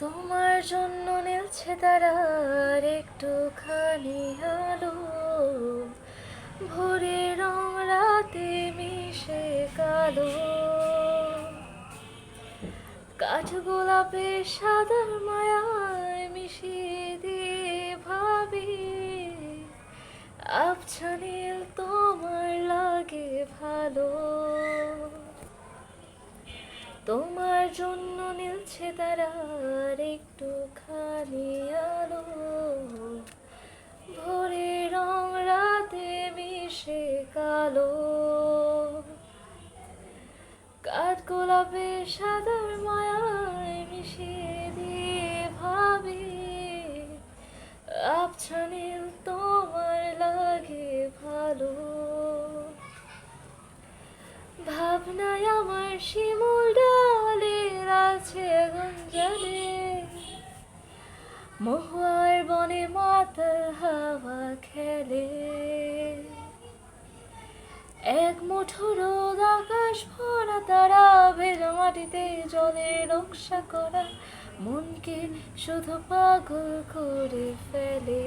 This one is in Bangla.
তোমার জন্য নীলছে তারার একটুখানি আলো, ভোরের রং রাতে মিশে কালো। কাঠগোলাপের সাদার মায়ায় মিশিয়ে দিয়ে ভাবি, আবছা নীল তোমার লাগে ভালো। তোমার জন্য নীলছে তারার একটুখানি আলো, ভোরের রং রাতে মিশে কালো। কাঠগোলাপের সাদার মায়ায় মিশিয়ে দিয়ে ভাবি, আবছা নীল তোমার লাগে ভালো। ভাবনায় আমার শিমুল ডালের আছে গুঞ্জনে, মহুয়ার বনে মাতাল হাওয়া খেলে। এক মুঠো রোদ আকাশ ভরা তারা, ভেজা মাটিতে জলের নকশা করা মনকে শুধু পাগল করে ফেলে।